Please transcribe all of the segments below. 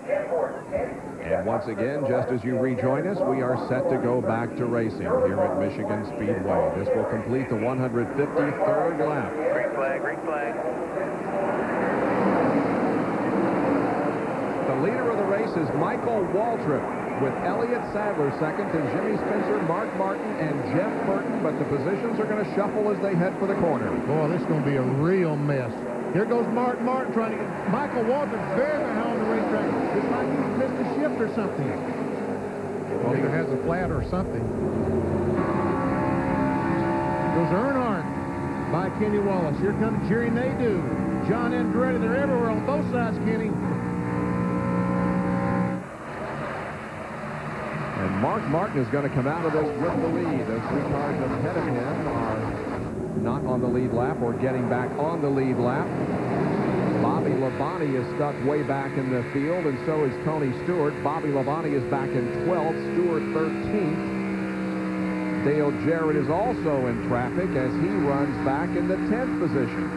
And once again, just as you rejoin us, we are set to go back to racing here at Michigan Speedway. This will complete the 153rd lap. Green flag, green flag. The leader of the race is Michael Waltrip, with Elliott Sadler second, and Jimmy Spencer, Mark Martin, and Jeff Burton, but the positions are going to shuffle as they head for the corner. Boy, this is going to be a real mess. Here goes Mark Martin trying to get Michael Waltrip very behind the racetrack. It's like he missed a shift or something. Well, either has a flat or something. Goes Earnhardt by Kenny Wallace. Here comes Jerry Nadeau, John Andretti. They're everywhere on both sides, Kenny. And Mark Martin is going to come out of this with the lead. Those three cars ahead of him are not on the lead lap or getting back on the lead lap. Bobby Labonte is stuck way back in the field, and so is Tony Stewart. Bobby Labonte is back in 12th, Stewart 13th. Dale Jarrett is also in traffic as he runs back in the 10th position.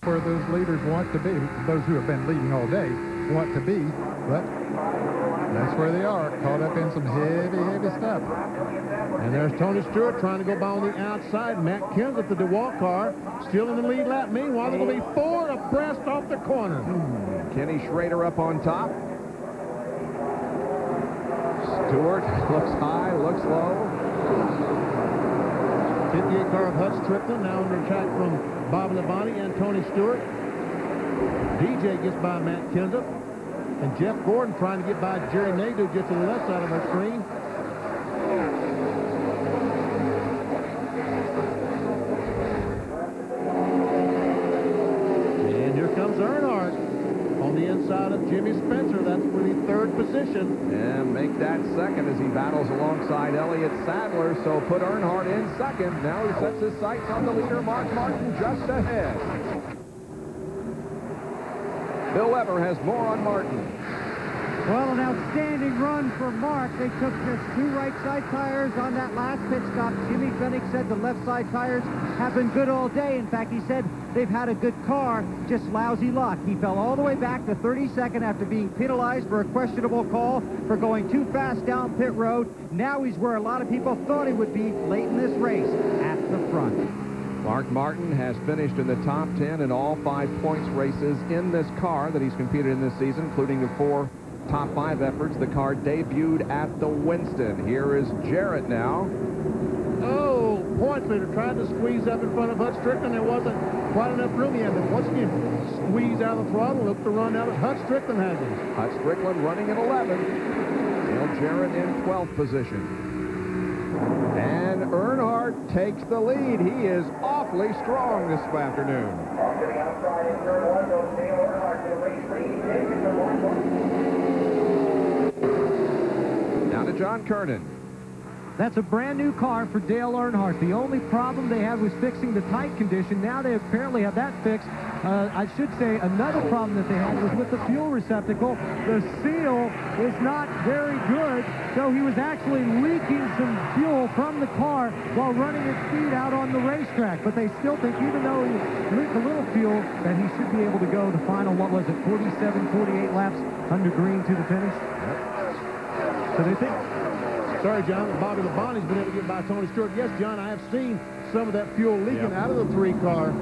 Where those leaders want to be, those who have been leading all day want to be, but that's where they are, caught up in some heavy, heavy stuff. And there's Tony Stewart trying to go by on the outside. Matt Kenseth, the DeWalt car, still in the lead lap. Meanwhile, they're going to be four abreast off the corner. Kenny Schrader up on top. Stewart looks high, looks low. 58 car of Hutch Strickland now under attack from Bob Labonte and Tony Stewart. DJ gets by Matt Kenseth. And Jeff Gordon trying to get by Jerry Nadeau just to the left side of our screen. And here comes Earnhardt on the inside of Jimmy Spencer. That's for the third position. And make that second as he battles alongside Elliott Sadler. So put Earnhardt in second. Now he sets his sights on the leader, Mark Martin, just ahead. Bill Weber has more on Martin. Well, an outstanding run for Mark. They took just two right side tires on that last pit stop. Jimmy Fennick said the left side tires have been good all day. In fact, he said they've had a good car, just lousy luck. He fell all the way back to 32nd after being penalized for a questionable call for going too fast down pit road. Now he's where a lot of people thought he would be late in this race, at the front. Mark Martin has finished in the top 10 in all 5 points races in this car that he's competed in this season, including the 4 top 5 efforts. The car debuted at the Winston. Here is Jarrett now. Oh, point leader tried to squeeze up in front of Hutch Strickland. There wasn't quite enough room. He had to once again squeeze out of the throttle, look to run out of Hutch Strickland has him. Hutch Strickland running at 11. Dale Jarrett in 12th position. And Earnhardt takes the lead. He is awfully strong this afternoon. Now to John Kernan. That's a brand new car for Dale Earnhardt. The only problem they had was fixing the tight condition. Now they apparently have that fixed. I should say another problem that they had was with the fuel receptacle. The seal is not very good, so he was actually leaking some fuel from the car while running at speed out on the racetrack. But they still think, even though he leaked a little fuel, that he should be able to go the final, what was it, 47, 48 laps under green to the finish. So they think... Sorry, John, Bobby Labonte's been able to get by Tony Stewart. Yes, John, I have seen some of that fuel leaking out of the 3 car.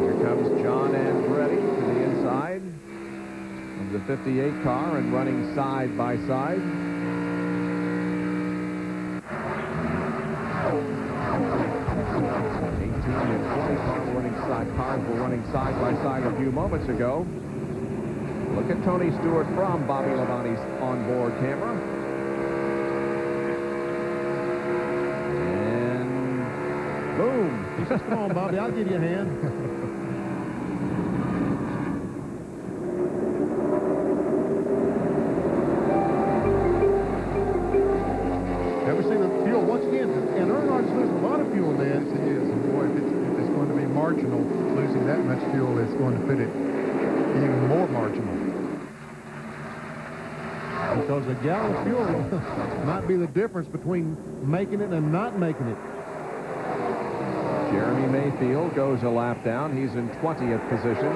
Here comes John Andretti to the inside of the 58 car and running side by side. 18 and 20 cars were running side by side a few moments ago. Look at Tony Stewart from Bobby Labonte's onboard camera. And boom. He says, come on, Bobby, I'll give you a hand. Ever see the fuel once again? And Earnhardt's losing a lot of fuel, man. Yes, he is. And boy, if it's going to be marginal, losing that much fuel is going to fit it even more marginal. Because a gallon of fuel might be the difference between making it and not making it. Jeremy Mayfield goes a lap down. He's in 20th position.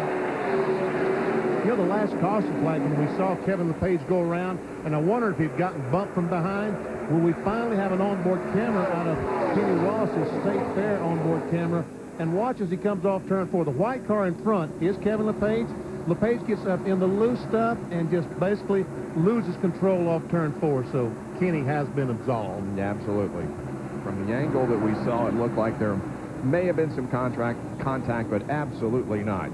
You know, the last caution flag when we saw Kevin LePage go around, and I wonder if he'd gotten bumped from behind. Will we finally have an onboard camera out of Kenny Ross's State Fair onboard camera? And watch as he comes off turn 4. The white car in front is Kevin LePage. LePage gets up in the loose stuff and just basically loses control off turn 4. So Kenny has been absolved. Absolutely. From the angle that we saw, it looked like there may have been some contact, but absolutely not.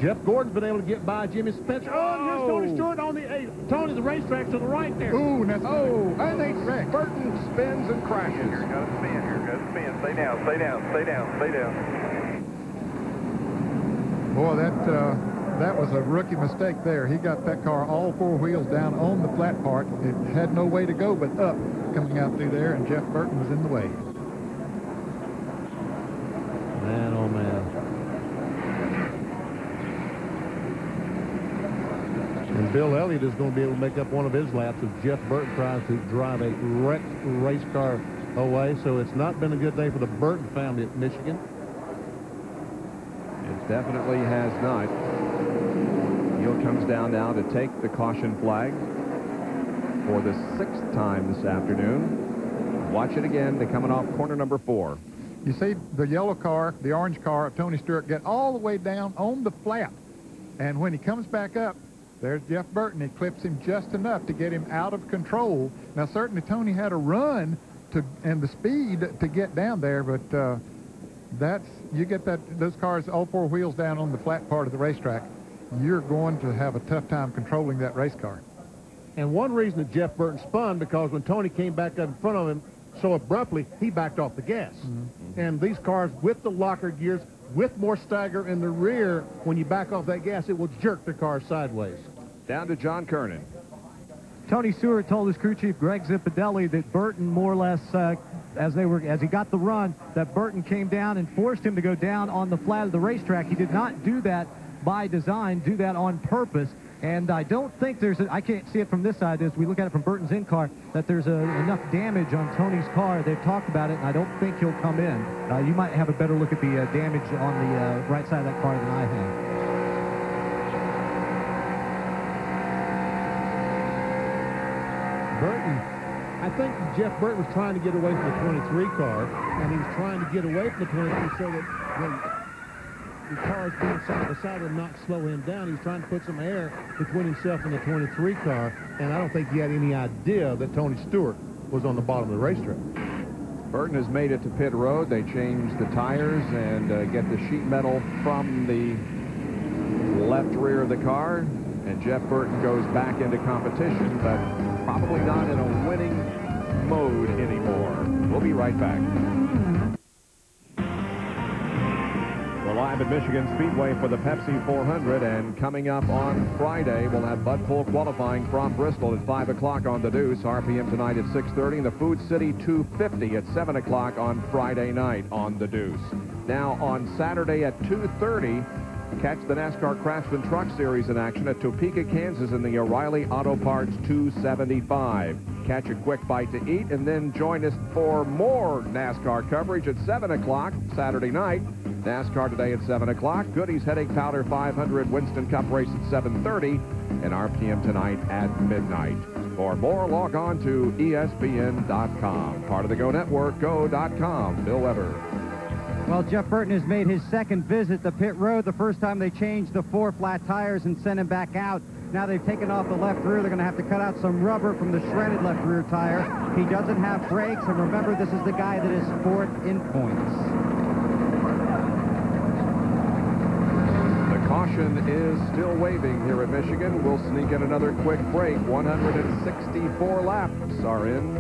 Jeff Gordon's been able to get by Jimmy Spencer. Oh, and here's Tony Stewart on the 8. Tony, the racetrack to the right there. Ooh, that's I think Burton spins and crashes. Here goes spin, here goes spin. Stay down, stay down, stay down, stay down. Boy, that was a rookie mistake there. He got that car all 4 wheels down on the flat part. It had no way to go but up coming out through there, and Jeff Burton was in the way. Man, oh, man. And Bill Elliott is going to be able to make up one of his laps if Jeff Burton tries to drive a wrecked race car away. So it's not been a good day for the Burton family at Michigan. It definitely has not. Heel comes down now to take the caution flag for the 6th time this afternoon. Watch it again. They're coming off corner number 4. You see the yellow car, the orange car of Tony Stewart get all the way down on the flat. And when he comes back up, there's Jeff Burton. He clips him just enough to get him out of control. Now, certainly Tony had a run and the speed to get down there, but you get those cars, all 4 wheels down on the flat part of the racetrack, you're going to have a tough time controlling that race car. And one reason that Jeff Burton spun, because when Tony came back up in front of him so abruptly, he backed off the gas. Mm-hmm. And these cars with the locker gears, with more stagger in the rear, when you back off that gas, it will jerk the car sideways. Down to John Kernan. Tony Stewart told his crew chief Greg Zippadelli that Burton more or less, as he got the run, that Burton came down and forced him to go down on the flat of the racetrack. He did not do that by design, do that on purpose. And I don't think I can't see it from this side as we look at it from Burton's in-car, that there's enough damage on Tony's car. They've talked about it, and I don't think he'll come in. You might have a better look at the damage on the right side of that car than I have. Burton, I think Jeff Burton was trying to get away from the 23 car, and he was trying to get away from the 23 so that the cars being side by side would not slow him down. He was trying to put some air between himself and the 23 car, and I don't think he had any idea that Tony Stewart was on the bottom of the racetrack. Burton has made it to pit road. They changed the tires and get the sheet metal from the left rear of the car, and Jeff Burton goes back into competition, but probably not in a winning mode anymore. We'll be right back. We're live at Michigan Speedway for the Pepsi 400, and coming up on Friday, we'll have Bud Pool qualifying from Bristol at 5 o'clock on the Deuce. RPM tonight at 6:30, and the Food City 250 at 7 o'clock on Friday night on the Deuce. Now on Saturday at 2:30, catch the NASCAR Craftsman Truck Series in action at Topeka, Kansas in the O'Reilly Auto Parts 275. Catch a quick bite to eat and then join us for more NASCAR coverage at 7 o'clock Saturday night. NASCAR today at 7 o'clock. Goodies Headache Powder 500 Winston Cup race at 7:30 and RPM tonight at midnight. For more, log on to ESPN.com. Part of the Go Network, Go.com. Bill Weber. Well, Jeff Burton has made his second visit to pit road. The first time they changed the 4 flat tires and sent him back out. Now they've taken off the left rear. They're going to have to cut out some rubber from the shredded left rear tire. He doesn't have brakes, and remember, this is the guy that is 4th in points. The caution is still waving here at Michigan. We'll sneak in another quick break. 164 laps are in.